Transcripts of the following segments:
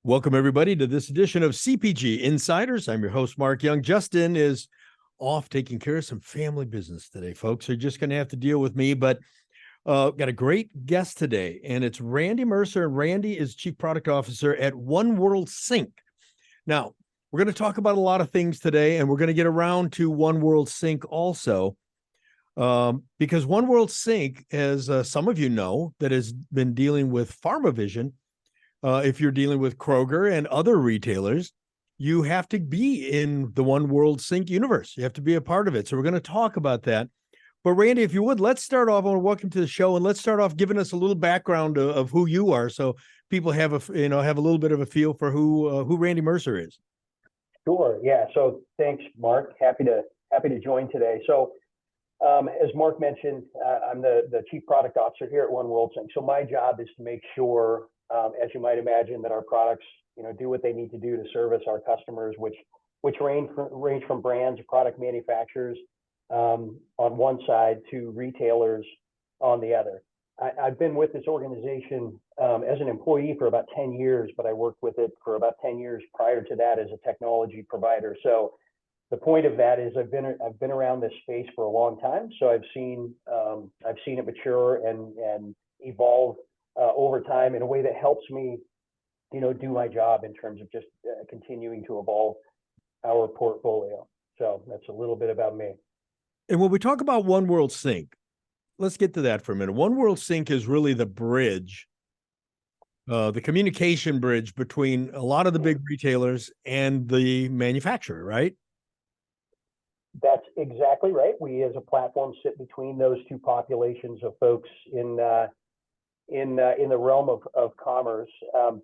Welcome, everybody, to this edition of CPG Insiders. I'm your host, Mark Young. Justin is off taking care of some family business today, folks. So you're just going to have to deal with me, but got a great guest today, and it's Randy Mercer. And Randy is Chief Product Officer at One World Sync. Now, we're going to talk about a lot of things today, and we're going to get around to One World Sync also, because One World Sync, as some of you know, that has been dealing with PharmaVision. If you're dealing with Kroger and other retailers, you have to be in the One World Sync universe. You have to be a part of it. So we're going to talk about that. But Randy, if you would, let's start off. I want to welcome to the show, and let's start off giving us a little background of who you are, so people have a little bit of a feel for who Randy Mercer is. Sure. Yeah. So thanks, Mark. Happy to join today. So as Mark mentioned, I'm the Chief Product Officer here at One World Sync. So my job is to make sure, as you might imagine, that our products, do what they need to do to service our customers, which range from brands, product manufacturers on one side to retailers on the other. I've been with this organization as an employee for about 10 years, but I worked with it for about 10 years prior to that as a technology provider. So the point of that is I've been around this space for a long time, so I've seen it mature and evolve over time in a way that helps me, do my job in terms of just continuing to evolve our portfolio. So that's a little bit about me. And when we talk about One World Sync, let's get to that for a minute. One World Sync is really the bridge, the communication bridge between a lot of the big retailers and the manufacturer, right? That's exactly right. We, as a platform, sit between those two populations of folks in the realm of commerce.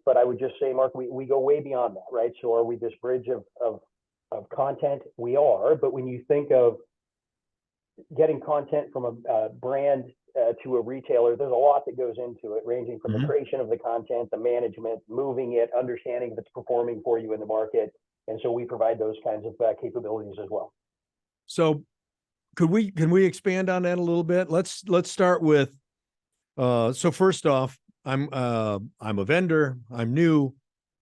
But I would just say, Mark, we go way beyond that, right? So are we this bridge of content? We are. But when you think of getting content from a brand to a retailer, there's a lot that goes into it, ranging from the creation of the content, the management, moving it, understanding if it's performing for you in the market. And so we provide those kinds of capabilities as well. So can we expand on that a little bit? Let's start with so first off, I'm a vendor, I'm new,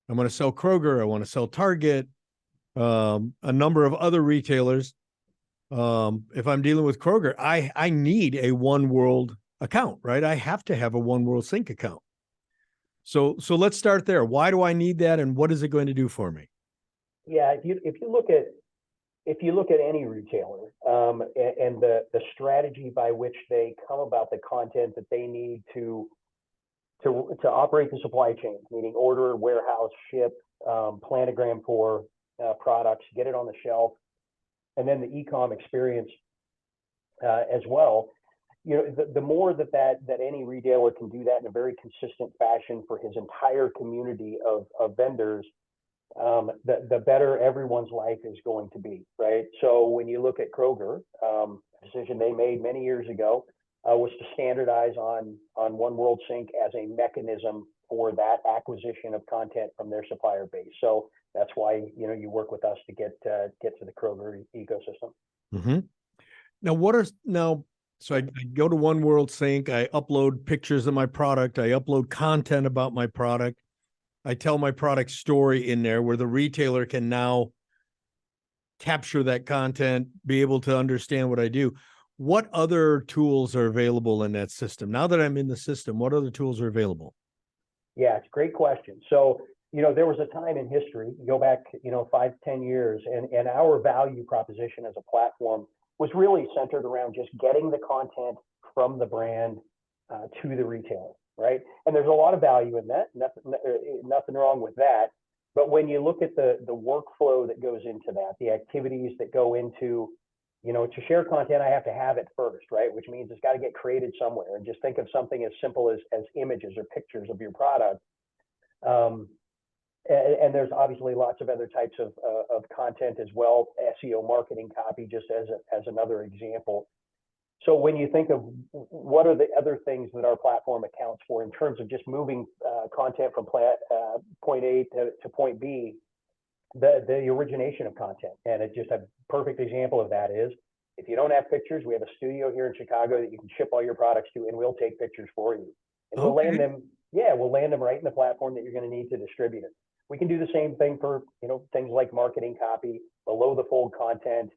I want to sell Kroger, I want to sell Target, a number of other retailers. If I'm dealing with Kroger, I need a One World account, right? I have to have a One World Sync account. So let's start there. Why do I need that, and what is it going to do for me? Yeah, if you look at any retailer and the strategy by which they come about the content that they need to operate the supply chain, meaning order, warehouse, ship, planogram for products, get it on the shelf, and then the e-com experience as well. The more that any retailer can do that in a very consistent fashion for his entire community of vendors, the better everyone's life is going to be, right? So when you look at Kroger, a decision they made many years ago was to standardize on One World Sync as a mechanism for that acquisition of content from their supplier base. So that's why you work with us to get to the Kroger ecosystem. Mm-hmm. So I go to One World Sync, I upload pictures of my product, I upload content about my product. I tell my product story in there where the retailer can now capture that content, be able to understand what I do. What other tools are available in that system? Now that I'm in the system, what other tools are available? Yeah, it's a great question. So, there was a time in history, go back, 5-10 years, and our value proposition as a platform was really centered around just getting the content from the brand to the retailer. Right. And there's a lot of value in that. Nothing wrong with that. But when you look at the workflow that goes into that, the activities that go into, to share content, I have to have it first, right? Which means it's got to get created somewhere. And just think of something as simple as images or pictures of your product. And there's obviously lots of other types of content as well. SEO, marketing copy, just as another example. So when you think of what are the other things that our platform accounts for in terms of just moving content from point A to point B, the origination of content. And it's just a perfect example of that is if you don't have pictures, we have a studio here in Chicago that you can ship all your products to, and we'll take pictures for you. And we'll land them right in the platform that you're going to need to distribute it. We can do the same thing for, things like marketing copy, below the fold content,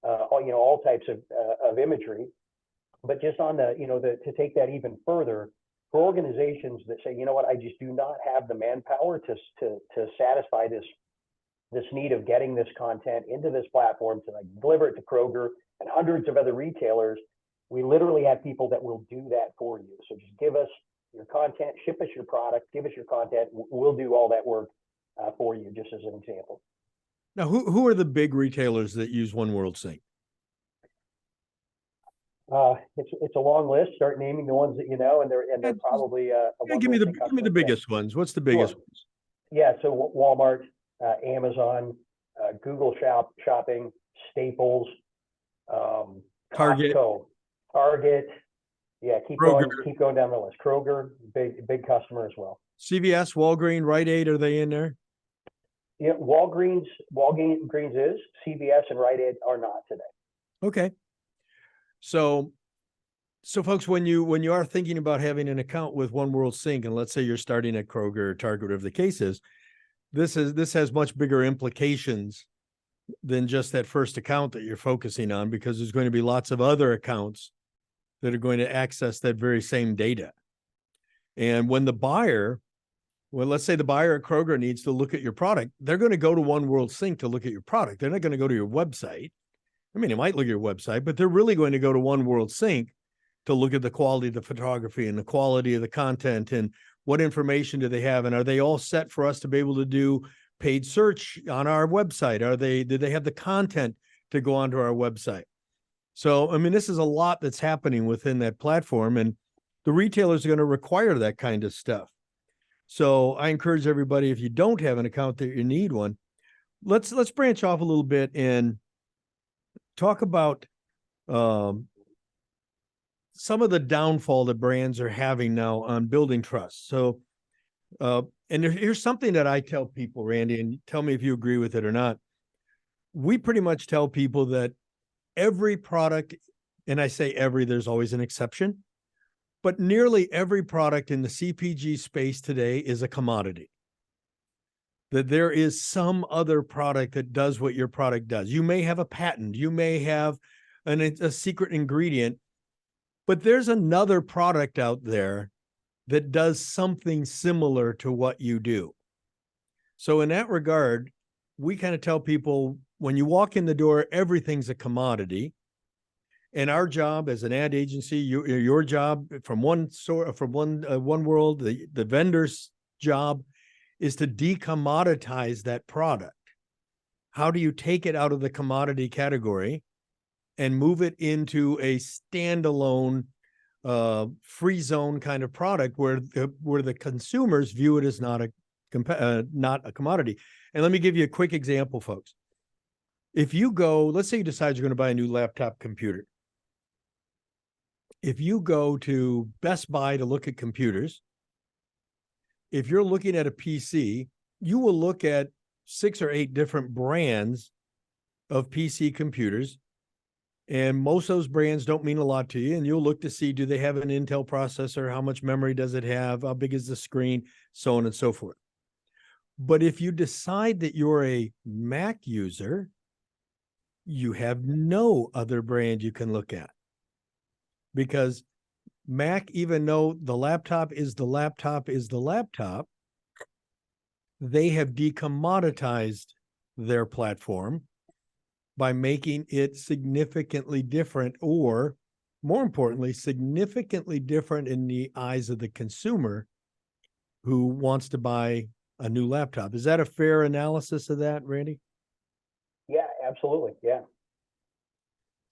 all types of imagery. But just on to take that even further, for organizations that say, you know what, I just do not have the manpower to satisfy this need of getting this content into this platform to like deliver it to Kroger and hundreds of other retailers, we literally have people that will do that for you. So just give us your content, ship us your product, give us your content. We'll do all that work for you, just as an example. Now, who are the big retailers that use One World Sync? It's a long list. Start naming the ones that you know, and they're probably give me the biggest ones. What's the biggest ones? Yeah, so Walmart, Amazon, Google Shopping, Staples, Target. Costco, Target. Yeah, keep going down the list. Kroger, big customer as well. CVS, Walgreens, Rite Aid, are they in there? Yeah, Walgreens is. CVS and Rite Aid are not today. Okay. So folks, when you are thinking about having an account with One World Sync, and let's say you're starting at Kroger or Target, whatever the case is, this has much bigger implications than just that first account that you're focusing on, because there's going to be lots of other accounts that are going to access that very same data. And when let's say the buyer at Kroger needs to look at your product, they're going to go to One World Sync to look at your product. They're not going to go to your website. I mean, they might look at your website, but they're really going to go to One World Sync to look at the quality of the photography and the quality of the content and what information do they have, and are they all set for us to be able to do paid search on our website? Did they have the content to go onto our website? So, I mean, this is a lot that's happening within that platform, and the retailers are going to require that kind of stuff. So I encourage everybody, if you don't have an account that you need one, let's branch off a little bit and talk about some of the downfall that brands are having now on building trust. So, and here's something that I tell people, Randy, and tell me if you agree with it or not. We pretty much tell people that every product, and I say every, there's always an exception, but nearly every product in the CPG space today is a commodity. That there is some other product that does what your product does. You may have a patent, you may have a secret ingredient, but there's another product out there that does something similar to what you do. So in that regard, we kind of tell people, when you walk in the door, everything's a commodity. And our job as an ad agency, your job from One World, the vendor's job is to decommoditize that product. How do you take it out of the commodity category and move it into a standalone free zone kind of product where the consumers view it as not a commodity? And let me give you a quick example, folks. If you go, let's say you decide you're going to buy a new laptop computer. If you go to Best Buy to look at computers, if you're looking at a PC, you will look at 6 or 8 different brands of PC computers. And most of those brands don't mean a lot to you. And you'll look to see, do they have an Intel processor? How much memory does it have? How big is the screen? So on and so forth. But if you decide that you're a Mac user, you have no other brand you can look at. Because Mac, even though the laptop is the laptop, they have decommoditized their platform by making it significantly different, or more importantly, significantly different in the eyes of the consumer who wants to buy a new laptop. Is that a fair analysis of that, Randy? Yeah, absolutely. Yeah.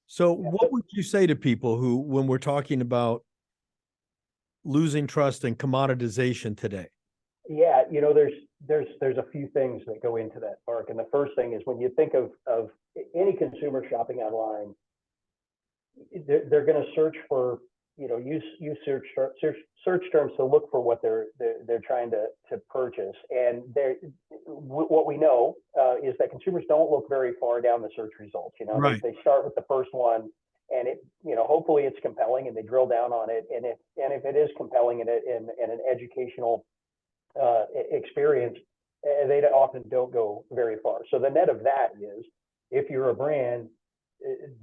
So what would you say to people who, when we're talking about losing trust and commoditization today? Yeah, there's a few things that go into that, Mark. And the first thing is, when you think of any consumer shopping online, they're going to search for, use search terms to look for what they're trying to purchase. And what we know is that consumers don't look very far down the search results. Right. They start with the first one, and hopefully it's compelling, and they drill down on it. And if it is compelling and an educational experience, they often don't go very far. So the net of that is, if you're a brand,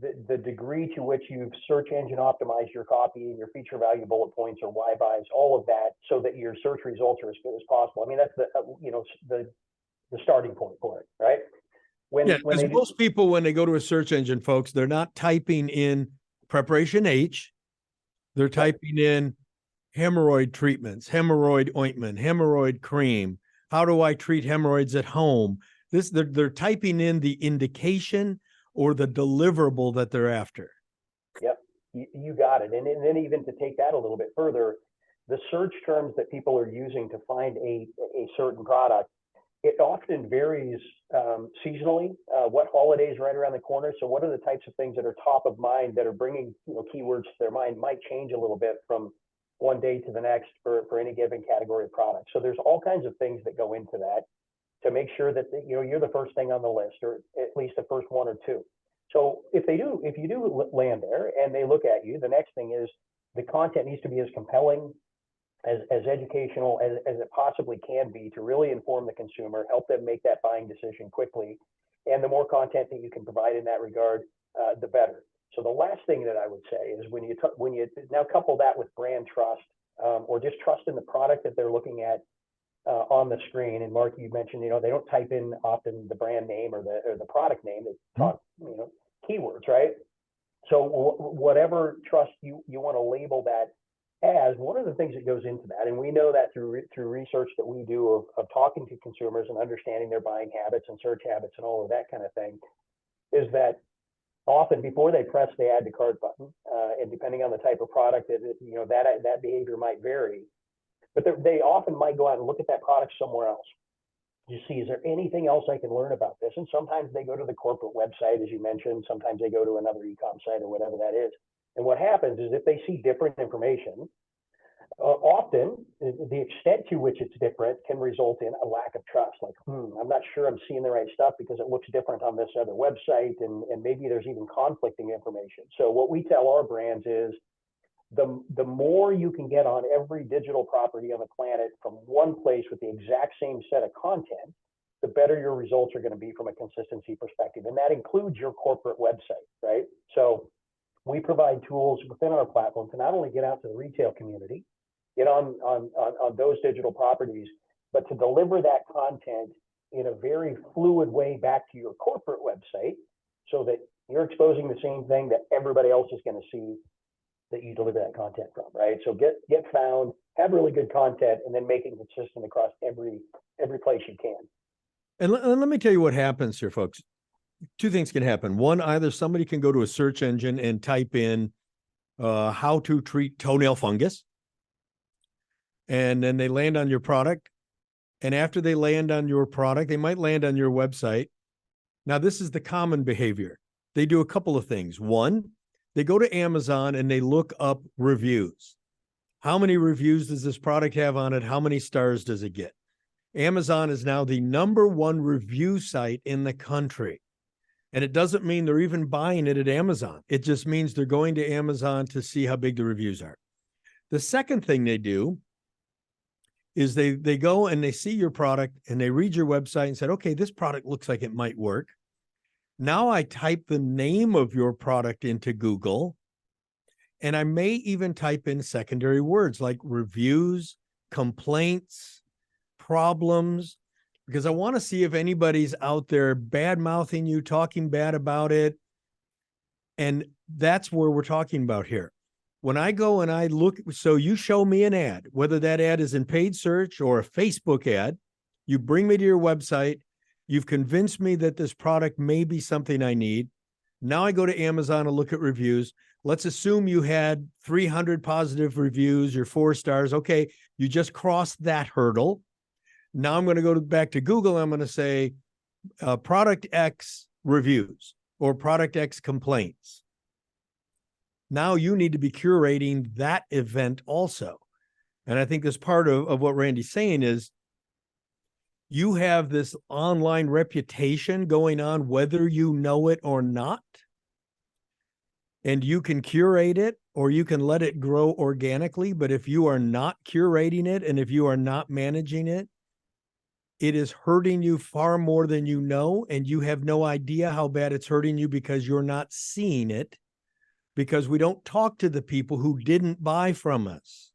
the degree to which you've search engine optimized your copy and your feature value bullet points or why buys, all of that, so that your search results are as good as possible. I mean, that's the starting point for it, right? Yeah, because most people, when they go to a search engine, folks, they're not typing in preparation H. They're typing in hemorrhoid treatments, hemorrhoid ointment, hemorrhoid cream. How do I treat hemorrhoids at home? They're typing in the indication or the deliverable that they're after. Yep, you got it. And then even to take that a little bit further, the search terms that people are using to find a certain product, it often varies seasonally. What holidays right around the corner? So what are the types of things that are top of mind that are bringing keywords to their mind? Might change a little bit from one day to the next for any given category of product. So there's all kinds of things that go into that to make sure that you're the first thing on the list, or at least the first one or two. So if you do land there and they look at you, the next thing is the content needs to be as compelling, as educational as it possibly can be, to really inform the consumer, help them make that buying decision quickly. And the more content that you can provide in that regard, the better. So the last thing that I would say is when you now couple that with brand trust, or just trust in the product that they're looking at on the screen. And Mark, you mentioned, they don't type in often the brand name or the product name. They talk, keywords, right? So whatever trust you want to label that as, one of the things that goes into that, and we know that through research that we do of talking to consumers and understanding their buying habits and search habits and all of that kind of thing, is that often before they press the add to cart button, and depending on the type of product, that behavior might vary, but they often might go out and look at that product somewhere else. You see, is there anything else I can learn about this? And sometimes they go to the corporate website, as you mentioned. Sometimes they go to another e-com site or whatever that is. And what happens is, if they see different information, often the extent to which it's different can result in a lack of trust. Like, I'm not sure I'm seeing the right stuff because it looks different on this other website, and maybe there's even conflicting information. So what we tell our brands is, the more you can get on every digital property on the planet from one place with the exact same set of content, the better your results are going to be from a consistency perspective. And that includes your corporate website, right? So we provide tools within our platform to not only get out to the retail community, get on those digital properties, but to deliver that content in a very fluid way back to your corporate website, so that you're exposing the same thing that everybody else is going to see that you deliver that content from, right? So get found, have really good content, and then make it consistent across every place you can. And let me tell you what happens here, folks. Two things can happen. One, either somebody can go to a search engine and type in how to treat toenail fungus, and then they land on your product. And after they land on your product, they might land on your website. Now, this is the common behavior. They do a couple of things. One, they go to Amazon and they look up reviews. How many reviews does this product have on it? How many stars does it get? Amazon is now the #1 review site in the country. And it doesn't mean they're even buying it at Amazon. It just means they're going to Amazon to see how big the reviews are. The second thing they do is they go and they see your product and they read your website and said, okay, this product looks like it might work. Now I type the name of your product into Google, and I may even type in secondary words like reviews, complaints, problems, because I want to see if anybody's out there bad-mouthing you, talking bad about it. And that's where we're talking about here. When I go and I look, so you show me an ad, whether that ad is in paid search or a Facebook ad, you bring me to your website, you've convinced me that this product may be something I need. Now I go to Amazon and look at reviews. Let's assume you had 300 positive reviews, you're 4 stars. Okay, you just crossed that hurdle. Now I'm going to go back to Google. I'm going to say product X reviews or product X complaints. Now you need to be curating that event also. And I think this part of what Randy's saying is, you have this online reputation going on, whether you know it or not. And you can curate it or you can let it grow organically. But if you are not curating it and if you are not managing it, it is hurting you far more than you know, and you have no idea how bad it's hurting you because you're not seeing it, because we don't talk to the people who didn't buy from us.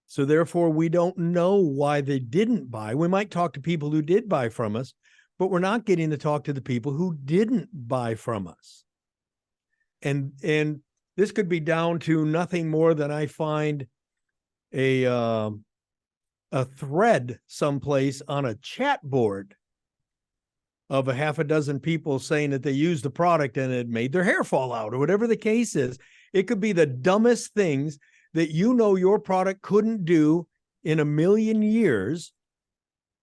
So therefore, we don't know why they didn't buy. We might talk to people who did buy from us, but we're not getting to talk to the people who didn't buy from us. And this could be down to nothing more than I find a thread someplace on a chat board of a half a dozen people saying that they used the product and it made their hair fall out, or whatever the case is. It could be the dumbest things that you know your product couldn't do in a million years,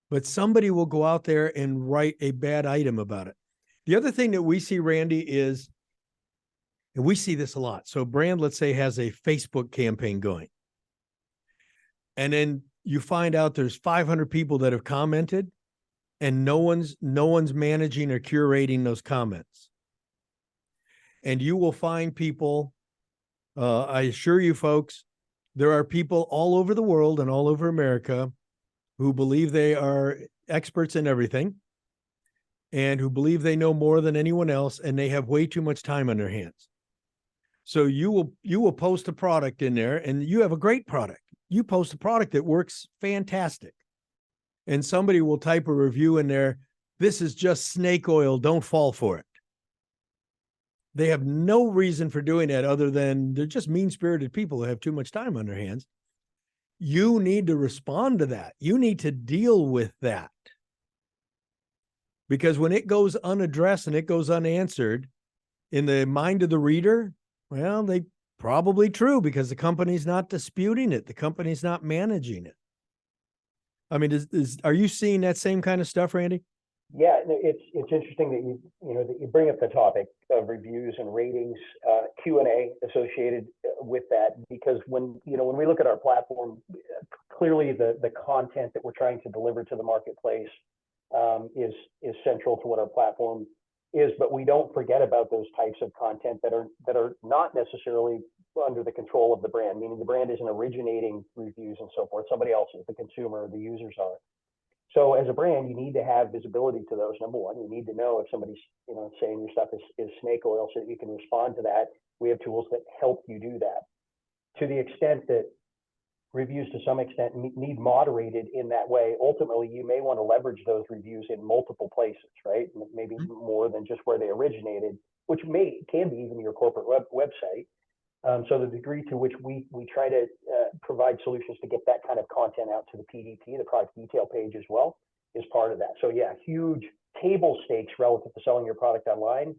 but somebody will go out there and write a bad item about it. The other thing that we see, Randy, is, and we see this a lot. So a brand, let's say, has a Facebook campaign going. And then you find out there's 500 people that have commented, and no one's managing or curating those comments. And you will find people, I assure you folks, there are people all over the world and all over America who believe they are experts in everything and who believe they know more than anyone else, and they have way too much time on their hands. So you will post a product in there, and you have a great product. You post a product that works fantastic, and somebody will type a review in there, "This is just snake oil, don't fall for it." They have no reason for doing that other than they're just mean-spirited people who have too much time on their hands. You need to respond to that. You need to deal with that. Because when it goes unaddressed and it goes unanswered in the mind of the reader, well, they probably true, because the company's not disputing it. The company's not managing it. I mean, are you seeing that same kind of stuff, Randy? Yeah, it's interesting that you bring up the topic of reviews and ratings, Q&A associated with that, because when we look at our platform, clearly the content that we're trying to deliver to the marketplace is central to what our platform is, but we don't forget about those types of content that are not necessarily under the control of the brand, meaning the brand isn't originating reviews and so forth. Somebody else is, the consumer, the users are. So as a brand, you need to have visibility to those. Number one, you need to know if somebody's saying your stuff is snake oil, so that you can respond to that. We have tools that help you do that. To the extent that reviews to some extent need moderated in that way, ultimately you may want to leverage those reviews in multiple places, right? Maybe more than just where they originated, which can be even your corporate website. So the degree to which we try to provide solutions to get that kind of content out to the PDP, the product detail page as well, is part of that. So yeah, huge table stakes relative to selling your product online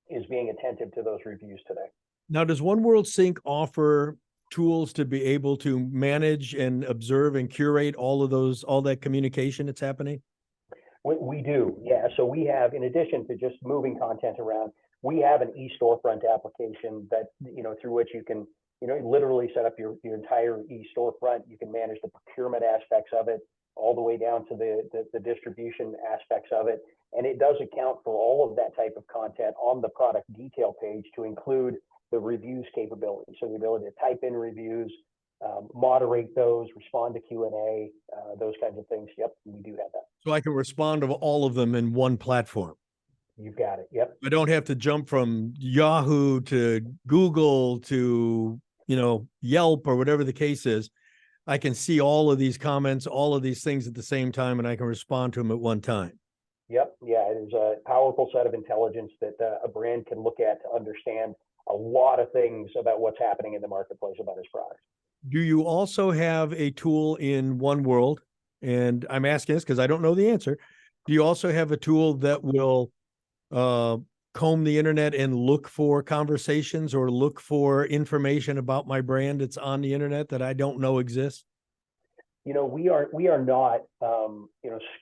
is being attentive to those reviews today. Now, does One World Sync offer tools to be able to manage and observe and curate all that communication that's happening? We do, yeah. So we have, in addition to just moving content around, we have an e-storefront application that, through which you can, literally set up your entire e-storefront. You can manage the procurement aspects of it all the way down to the distribution aspects of it. And it does account for all of that type of content on the product detail page to include the reviews capability. So the ability to type in reviews, moderate those, respond to Q&A, those kinds of things. Yep, we do have that. So I can respond to all of them in one platform. You've got it. Yep. I don't have to jump from Yahoo to Google to, Yelp or whatever the case is. I can see all of these comments, all of these things at the same time, and I can respond to them at one time. Yep. Yeah, it is a powerful set of intelligence that a brand can look at to understand a lot of things about what's happening in the marketplace about his product. Do you also have a tool in One World? And I'm asking this because I don't know the answer. Do you also have a tool that will comb the internet and look for conversations or look for information about my brand that's on the internet that I don't know exists? We are not,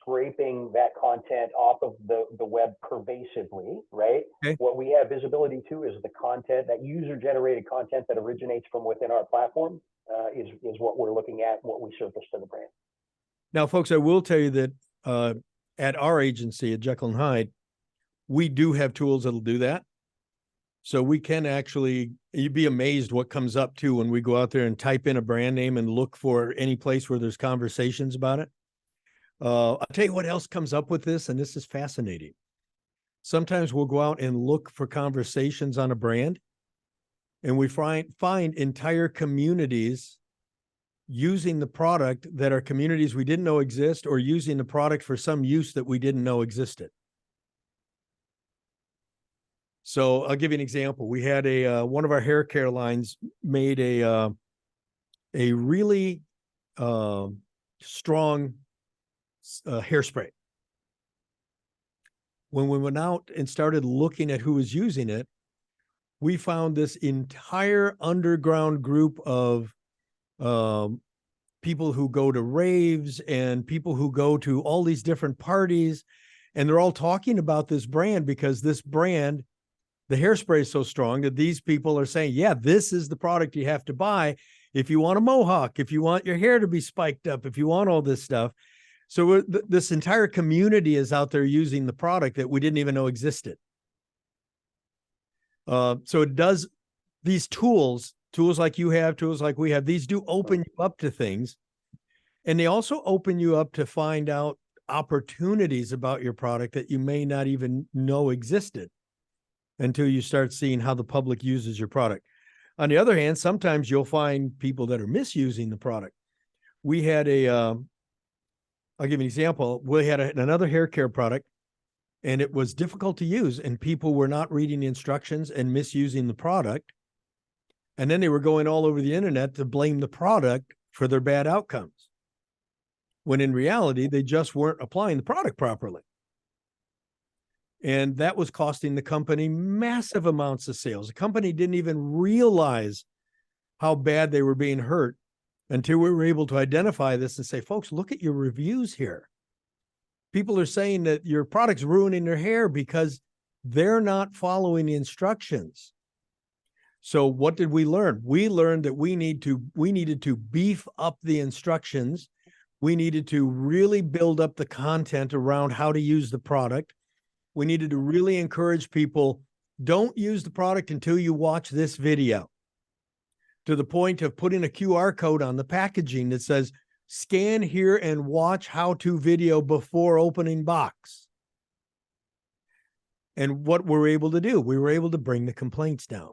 scraping that content off of the web pervasively, right? Okay. What we have visibility to is the content, that user-generated content that originates from within our platform, is what we're looking at, what we surface to the brand. Now, folks, I will tell you that at our agency at Jekyll and Hyde, we do have tools that'll do that. So we can actually, you'd be amazed what comes up too when we go out there and type in a brand name and look for any place where there's conversations about it. I'll tell you what else comes up with this, and this is fascinating. Sometimes we'll go out and look for conversations on a brand, and we find entire communities using the product that are communities we didn't know exist, or using the product for some use that we didn't know existed. So I'll give you an example. We had one of our hair care lines made a really strong hairspray. When we went out and started looking at who was using it, we found this entire underground group of people who go to raves and people who go to all these different parties, and they're all talking about this brand because this brand, the hairspray, is so strong that these people are saying, yeah, this is the product you have to buy if you want a mohawk, if you want your hair to be spiked up, if you want all this stuff. So this entire community is out there using the product that we didn't even know existed. So it does, these tools like you have, tools like we have, these do open you up to things. And they also open you up to find out opportunities about your product that you may not even know existed until you start seeing how the public uses your product. On the other hand, sometimes you'll find people that are misusing the product. We had I'll give you an example. We had another hair care product, and it was difficult to use, and people were not reading the instructions and misusing the product. And then they were going all over the internet to blame the product for their bad outcomes, when in reality, they just weren't applying the product properly. And that was costing the company massive amounts of sales. The company didn't even realize how bad they were being hurt until we were able to identify this and say, folks, look at your reviews here. People are saying that your product's ruining their hair because they're not following the instructions. So what did we learn? We learned that we needed to beef up the instructions. We needed to really build up the content around how to use the product. We needed to really encourage people, don't use the product until you watch this video, to the point of putting a QR code on the packaging that says, scan here and watch how-to video before opening box. And what we're able to do, we were able to bring the complaints down.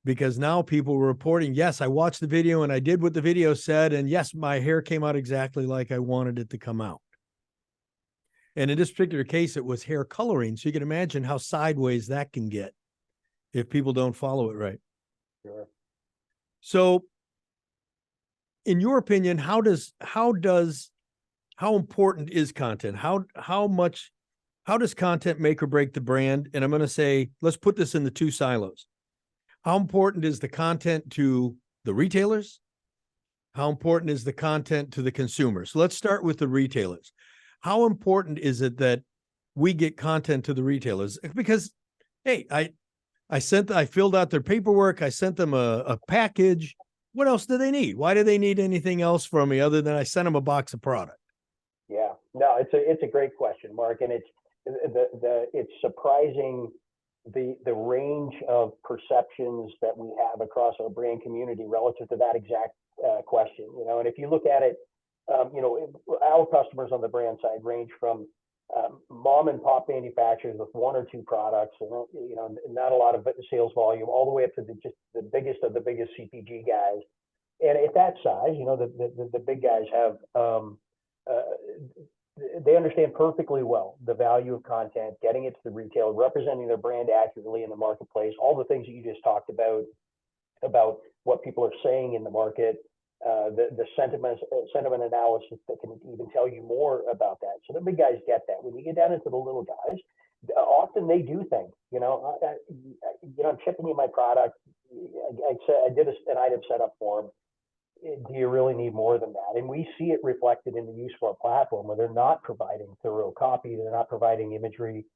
Because now people were reporting, yes, I watched the video and I did what the video said, and yes, my hair came out exactly like I wanted it to come out. And in this particular case, it was hair coloring. So you can imagine how sideways that can get if people don't follow it right. Sure. So in your opinion, how important is content? How does content make or break the brand? And I'm going to say, let's put this into two silos. How important is the content to the retailers? How important is the content to the consumers? So let's start with the retailers. How important is it that we get content to the retailers? Because, hey, I filled out their paperwork. I sent them a package. What else do they need? Why do they need anything else from me other than I sent them a box of product? Yeah, no, it's a great question, Mark, and it's surprising the range of perceptions that we have across our brand community relative to that exact question. And if you look at it, our customers on the brand side range from mom and pop manufacturers with one or two products, and not a lot of sales volume, all the way up to just the biggest of the biggest CPG guys. And at that size, the big guys have they understand perfectly well the value of content, getting it to the retailer, representing their brand accurately in the marketplace, all the things that you just talked about what people are saying in the market, the sentiment analysis that can even tell you more about that. So the big guys get that. When you get down into the little guys, often they do think, I'm shipping you my product. I did an item setup form. Do you really need more than that? And we see it reflected in the use of our platform, where they're not providing thorough copy, they're not providing imagery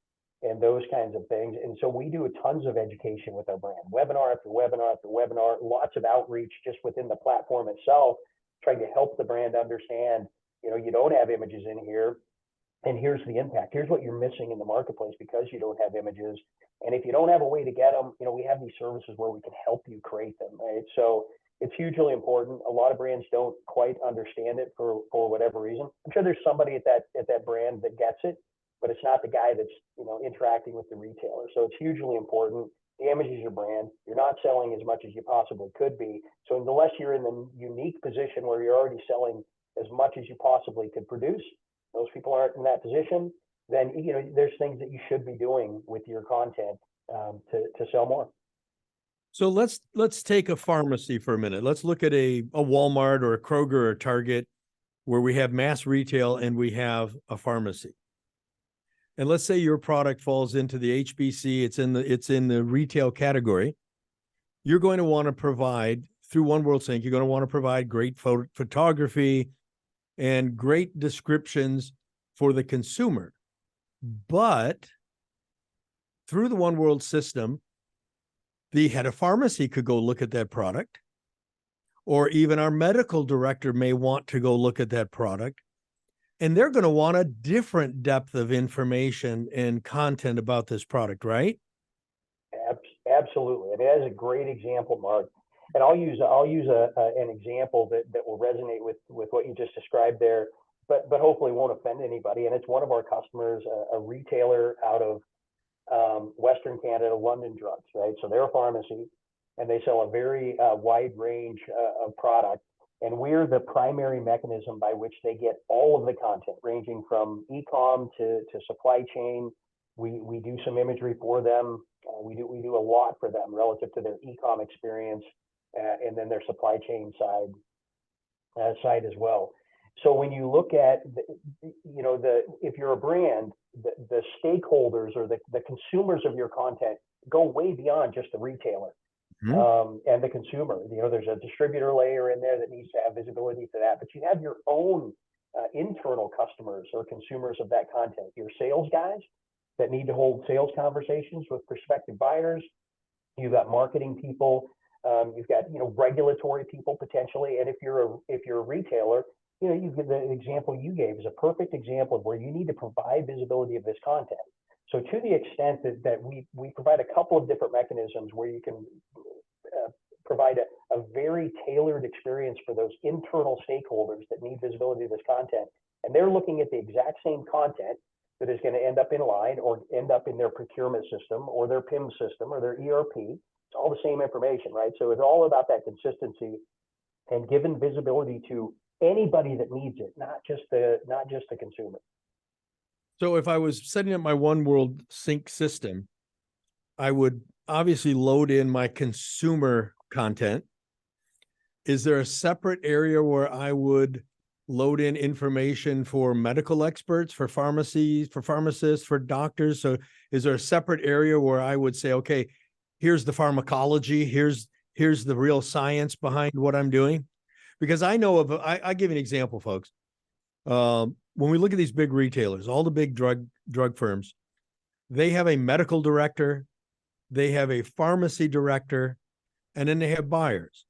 and those kinds of things. And so we do tons of education with our brand, webinar after webinar after webinar, lots of outreach just within the platform itself, trying to help the brand understand, you don't have images in here, and here's the impact. Here's what you're missing in the marketplace because you don't have images. And if you don't have a way to get them, we have these services where we can help you create them, right? So It's hugely important. A lot of brands don't quite understand it for whatever reason. I'm sure there's somebody at that brand that gets it, but it's not the guy that's, you know, interacting with the retailer. So it's hugely important. Damages your brand. You're not selling as much as you possibly could be. So unless you're in the unique position where you're already selling as much as you possibly could produce, those people aren't in that position, then, you know, there's things that you should be doing with your content to sell more. So let's take a pharmacy for a minute. Let's look at a Walmart or a Kroger or a Target where we have mass retail and we have a pharmacy. And let's say your product falls into the HBC, it's in the retail category. You're going to want to provide, through One World Sync, you're going to want to provide great photography and great descriptions for the consumer. But through the One World system, the head of pharmacy could go look at that product, or even our medical director may want to go look at that product. And they're going to want a different depth of information and content about this product, right? Absolutely. I mean, that is a great example, Mark. And I'll use an example that will resonate with what you just described there, but hopefully won't offend anybody. And it's one of our customers, a retailer out of Western Canada, London Drugs, right? So they're a pharmacy, and they sell a very wide range of product. And we're the primary mechanism by which they get all of the content, ranging from e-com to supply chain. We do some imagery for them. We do a lot for them relative to their e-com experience, and then their supply chain side as well. So when you look at, if you're a brand, the stakeholders or the consumers of your content go way beyond just the retailer. And the consumer. You know, there's a distributor layer in there that needs to have visibility to that, but you have your own internal customers or consumers of that content. Your sales guys that need to hold sales conversations with prospective buyers. You've got marketing people. You've got, regulatory people potentially. And if you're a retailer, you give the example you gave is a perfect example of where you need to provide visibility of this content. So to the extent that we provide a couple of different mechanisms where you can provide a very tailored experience for those internal stakeholders that need visibility of this content, and they're looking at the exact same content that is going to end up in line or end up in their procurement system or their PIM system or their ERP. It's all the same information, right? So it's all about that consistency and giving visibility to anybody that needs it, not just the consumer. So if I was setting up my One World Sync system, I would obviously load in my consumer content. Is there a separate area where I would load in information for medical experts, for pharmacies, for pharmacists, for doctors? So is there a separate area where I would say, okay, here's the pharmacology, here's the real science behind what I'm doing? Because I know I give you an example, folks. When we look at these big retailers, all the big drug firms, they have a medical director, they have a pharmacy director, and then they have buyers.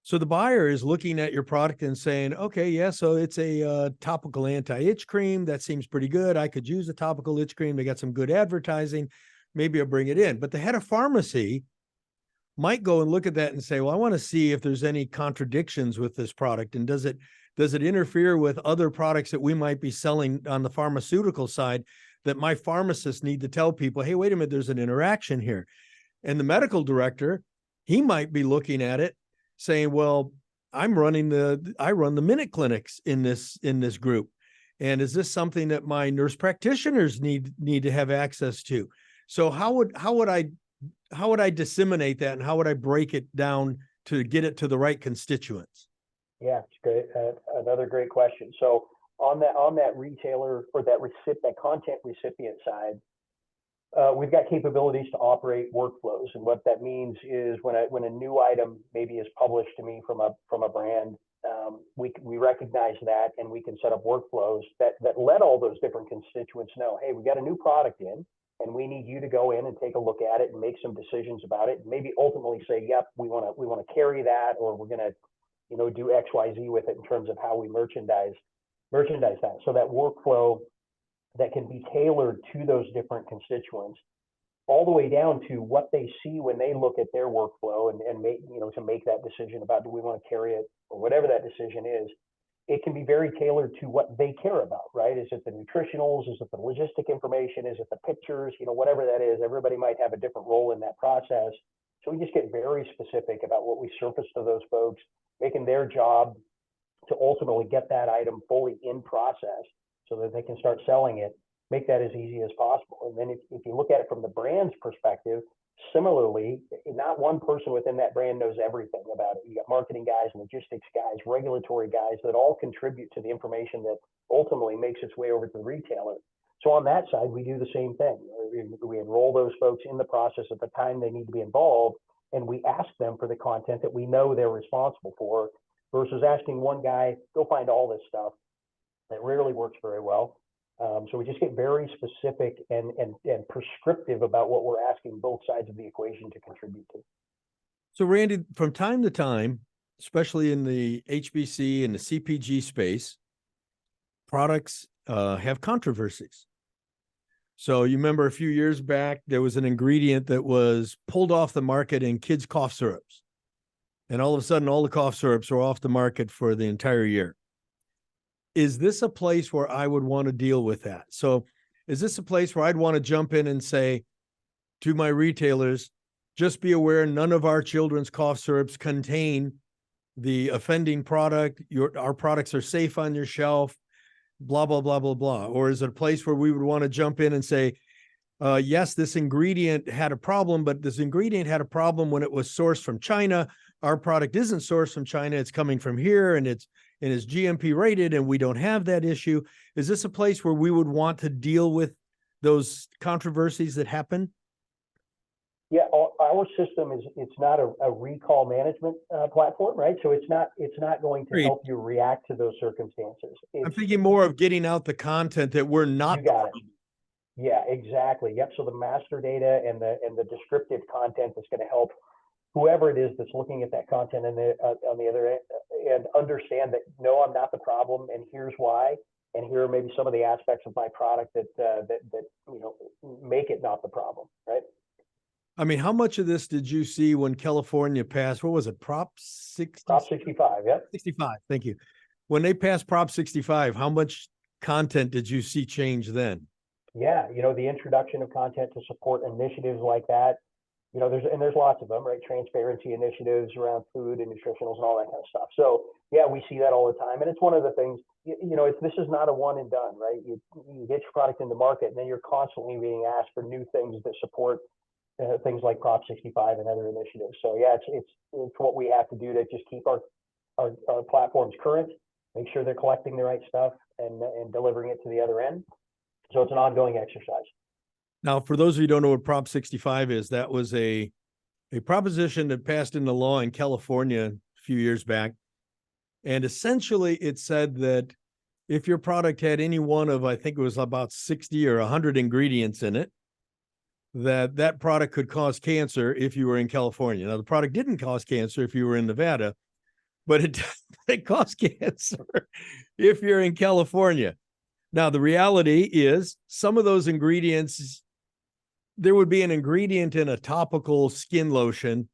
So the buyer is looking at your product and saying, okay, yeah, so it's a topical anti-itch cream. That seems pretty good. I could use a topical itch cream. They got some good advertising. Maybe I'll bring it in. But the head of pharmacy might go and look at that and say, well, I want to see if there's any contradictions with this product. And does it interfere with other products that we might be selling on the pharmaceutical side that my pharmacists need to tell people, hey, wait a minute, there's an interaction here. And the medical director, he might be looking at it saying, well, I run the minute clinics in this group. And is this something that my nurse practitioners need to have access to? So how would I disseminate that, and how would I break it down to get it to the right constituents? Yeah, it's great. Another great question. So on that retailer or that content recipient side, we've got capabilities to operate workflows, and what that means is when a new item maybe is published to me from a brand, we recognize that, and we can set up workflows that let all those different constituents know, hey, we got a new product in, and we need you to go in and take a look at it and make some decisions about it, and maybe ultimately say, yep, we want to carry that, or we're going to do X, Y, Z with it in terms of how we merchandise that. So that workflow that can be tailored to those different constituents. all the way down to what they see when they look at their workflow and make, to make that decision about, do we want to carry it, or whatever that decision is. It can be very tailored to what they care about, right? Is it the nutritionals? Is it the logistic information? Is it the pictures? Whatever that is, everybody might have a different role in that process. So we just get very specific about what we surface to those folks, making their job to ultimately get that item fully in process so that they can start selling it, make that as easy as possible. And then if you look at it from the brand's perspective, similarly, not one person within that brand knows everything about it. You got marketing guys, logistics guys, regulatory guys that all contribute to the information that ultimately makes its way over to the retailer. So on that side, we do the same thing. We enroll those folks in the process at the time they need to be involved, and we ask them for the content that we know they're responsible for, versus asking one guy, go find all this stuff. That rarely works very well. So we just get very specific and prescriptive about what we're asking both sides of the equation to contribute to. So Randy, from time to time, especially in the HBC and the CPG space, products have controversies. So you remember a few years back, there was an ingredient that was pulled off the market in kids' cough syrups. And all of a sudden, all the cough syrups are off the market for the entire year. Is this a place where I would want to deal with that? So is this a place where I'd want to jump in and say to my retailers, just be aware none of our children's cough syrups contain the offending product. Our products are safe on your shelf, blah, blah, blah, blah, blah. Or is it a place where we would want to jump in and say, yes, this ingredient had a problem, but this ingredient had a problem when it was sourced from China. Our product isn't sourced from China. It's coming from here, and it's GMP rated, and we don't have that issue. Is this a place where we would want to deal with those controversies that happen? Yeah, our system it's not a recall management platform, right? So it's not going to help you react to those circumstances. I'm thinking more of getting out the content that we're not. You got it. Yeah, exactly. Yep. So the master data and the descriptive content that's going to help whoever it is that's looking at that content and on the other end, and understand that, no, I'm not the problem, and here's why, and here are maybe some of the aspects of my product that make it not the problem, right? I mean, how much of this did you see when California passed? What was it, Prop 60? Prop 65, yeah. 65, thank you. When they passed Prop 65, how much content did you see change then? Yeah, the introduction of content to support initiatives like that. There's lots of them, right? Transparency initiatives around food and nutritionals and all that kind of stuff. So yeah, we see that all the time, and it's one of the things. This is not a one and done, right? You get your product in the market, and then you're constantly being asked for new things that support things like Prop 65 and other initiatives. So yeah, it's what we have to do to just keep our platforms current, make sure they're collecting the right stuff and delivering it to the other end. So it's an ongoing exercise. Now, for those of you who don't know what Prop 65 is, that was a proposition that passed into law in California a few years back. And essentially it said that if your product had any one of, I think it was about 60 or 100 ingredients in it, that product could cause cancer if you were in California. Now, the product didn't cause cancer if you were in Nevada, but it caused cancer if you're in California. Now, the reality is some of those ingredients, there would be an ingredient in a topical skin lotion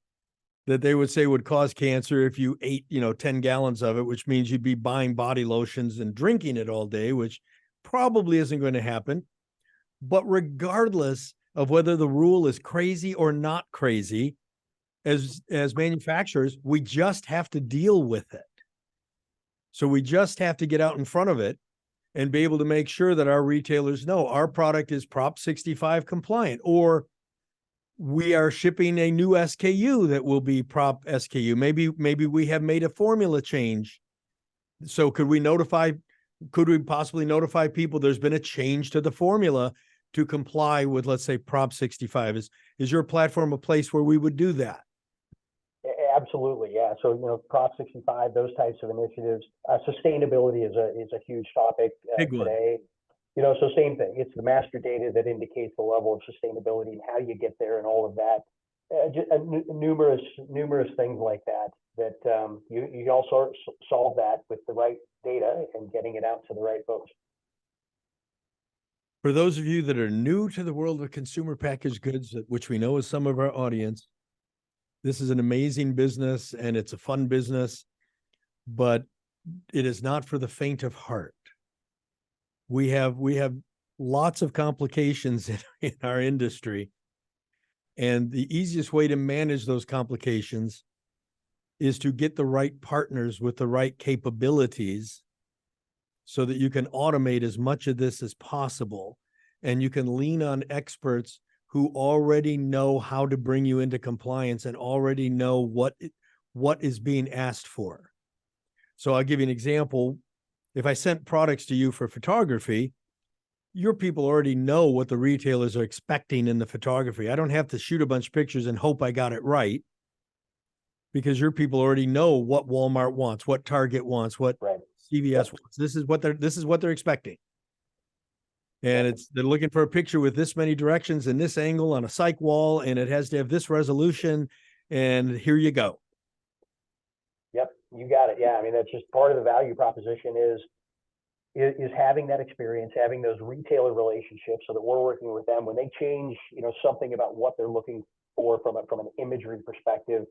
that they would say would cause cancer if you ate, 10 gallons of it, which means you'd be buying body lotions and drinking it all day, which probably isn't going to happen. But regardless of whether the rule is crazy or not crazy, as manufacturers, we just have to deal with it. So we just have to get out in front of it and be able to make sure that our retailers know our product is Prop 65 compliant, or we are shipping a new SKU that will be Prop SKU. Maybe we have made a formula change. So could we possibly notify people there's been a change to the formula to comply with, let's say, Prop 65? Is your platform a place where we would do that? Absolutely, yeah. So Prop 65, those types of initiatives. Sustainability is a huge topic today. So same thing. It's the master data that indicates the level of sustainability and how you get there and all of that. Numerous things like that you also solve that with the right data and getting it out to the right folks. For those of you that are new to the world of consumer packaged goods, which we know is some of our audience, this is an amazing business and it's a fun business, but it is not for the faint of heart. We have lots of complications in our industry, and the easiest way to manage those complications is to get the right partners with the right capabilities so that you can automate as much of this as possible, and you can lean on experts who already know how to bring you into compliance and already know what is being asked for. So I'll give you an example. If I sent products to you for photography, your people already know what the retailers are expecting in the photography. I don't have to shoot a bunch of pictures and hope I got it right, because your people already know what Walmart wants, what Target wants, what CVS wants. This is what they're expecting. And they're looking for a picture with this many directions and this angle on a cyc wall, and it has to have this resolution, and here you go. Yep, you got it. Yeah, I mean, that's just part of the value proposition is having that experience, having those retailer relationships, so that we're working with them when they change, something about what they're looking for from an imagery perspective.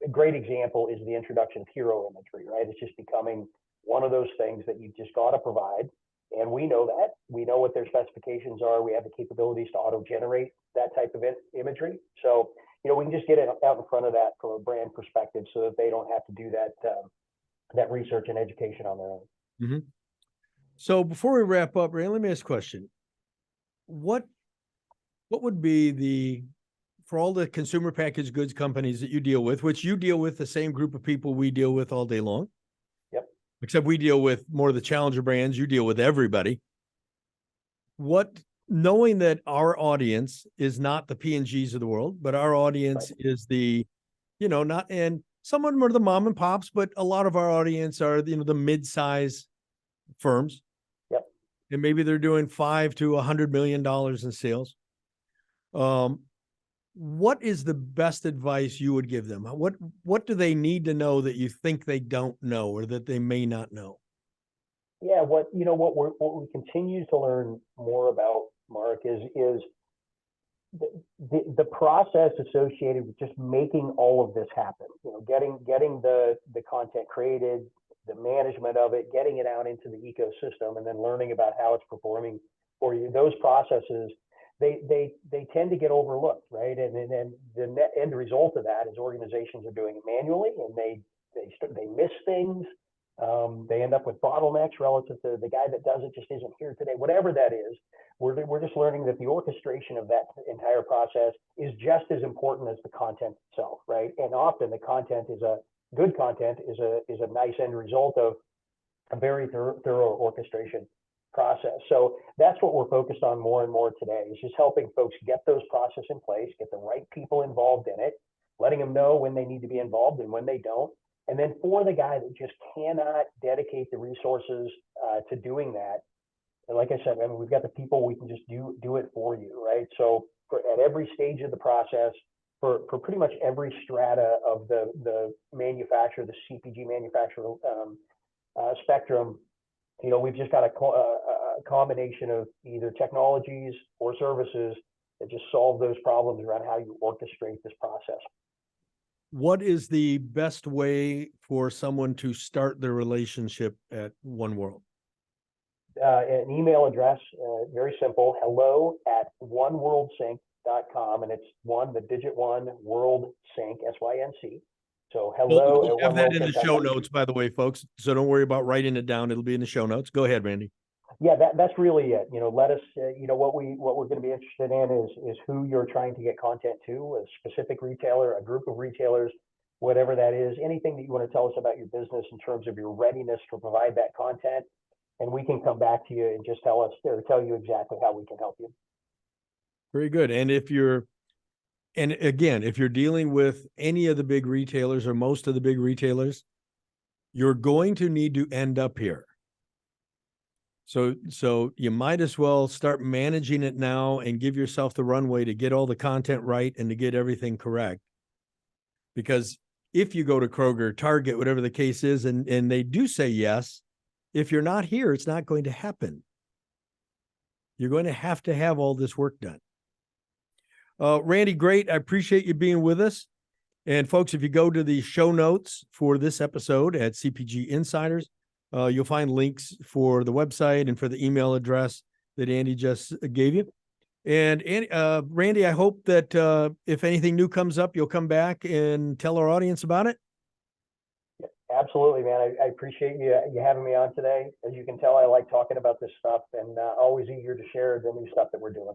A great example is the introduction of hero imagery, right? It's just becoming one of those things that you've just got to provide. And we know that. We know what their specifications are. We have the capabilities to auto-generate that type of imagery. So, we can just get it out in front of that from a brand perspective so that they don't have to do that research and education on their own. Mm-hmm. So before we wrap up, Ray, let me ask a question. What would be for all the consumer packaged goods companies that you deal with, which you deal with the same group of people we deal with all day long? Yep. Except we deal with more of the challenger brands, you deal with everybody. Knowing that our audience is not the P&Gs of the world, but our audience is the, and some of them are the mom and pops, but a lot of our audience are, the mid-size firms. Yep. And maybe they're doing $5 to $100 million in sales. What is the best advice you would give them? What do they need to know that you think they don't know or that they may not know? Yeah, what we continue to learn more about, Mark, is the process associated with just making all of this happen. Getting the content created, the management of it, getting it out into the ecosystem, and then learning about how it's performing for you. Those processes, they tend to get overlooked, right? And then the end result of that is organizations are doing it manually, and they miss things. They end up with bottlenecks relative to the guy that does it just isn't here today. Whatever that is, we're just learning that the orchestration of that entire process is just as important as the content itself, right? And often the content is good content is a nice end result of a very thorough orchestration process. So that's what we're focused on more and more today, is just helping folks get those processes in place, get the right people involved in it, letting them know when they need to be involved and when they don't. And then for the guy that just cannot dedicate the resources to doing that, and like I said, we've got the people, we can just do it for you, right? So at every stage of the process, for pretty much every strata of the manufacturer, the CPG manufacturer spectrum, we've just got a combination of either technologies or services that just solve those problems around how you orchestrate this process. What is the best way for someone to start their relationship at One World? An email address, very simple, hello@oneworldsync.com, and it's the digit 1, World Sync, SYNC. So hello. We'll have that in the show notes, by the way, folks. So don't worry about writing it down. It'll be in the show notes. Go ahead, Randy. Yeah, that's really it. Let us, what we're going to be interested in is who you're trying to get content to, a specific retailer, a group of retailers, whatever that is, anything that you want to tell us about your business in terms of your readiness to provide that content. And we can come back to you and just tell you exactly how we can help you. Very good. And if you're dealing with any of the big retailers or most of the big retailers, you're going to need to end up here. So you might as well start managing it now and give yourself the runway to get all the content right and to get everything correct. Because if you go to Kroger, Target, whatever the case is, and they do say yes, if you're not here, it's not going to happen. You're going to have all this work done. Randy, great. I appreciate you being with us. And folks, if you go to the show notes for this episode at CPG Insiders, you'll find links for the website and for the email address that Andy just gave you. And Randy, I hope that if anything new comes up, you'll come back and tell our audience about it. Absolutely, man. I appreciate you having me on today. As you can tell, I like talking about this stuff, and always eager to share the new stuff that we're doing.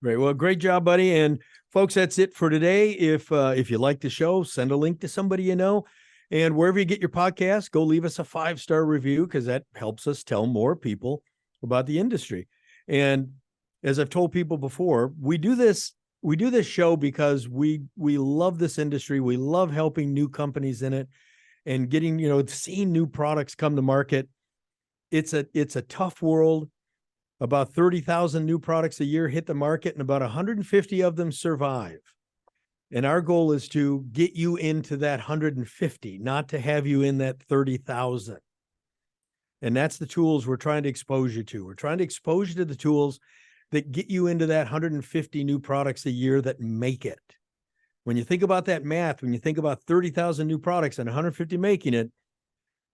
Great. Well, great job, buddy. And folks, that's it for today. If you like the show, send a link to somebody you know. And wherever you get your podcast, go leave us a 5-star review, because that helps us tell more people about the industry. And as I've told people before, we do this show because we love this industry. We love helping new companies in it and getting, seeing new products come to market. It's a tough world. About 30,000 new products a year hit the market, and about 150 of them survive. And our goal is to get you into that 150, not to have you in that 30,000. And that's the tools we're trying to expose you to. We're trying to expose you to the tools that get you into that 150 new products a year that make it. When you think about that math, when you think about 30,000 new products and 150 making it,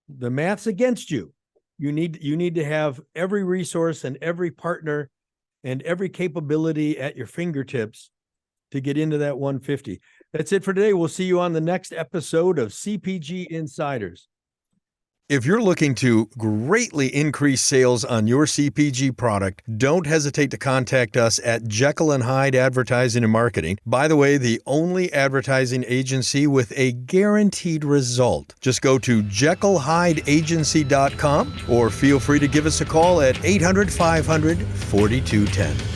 the math's against you. You need to have every resource and every partner and every capability at your fingertips to get into that 150. That's it for today. We'll see you on the next episode of CPG Insiders. If you're looking to greatly increase sales on your CPG product, don't hesitate to contact us at Jekyll & Hyde Advertising and Marketing. By the way, the only advertising agency with a guaranteed result. Just go to jekyllhydeagency.com or feel free to give us a call at 800-500-4210.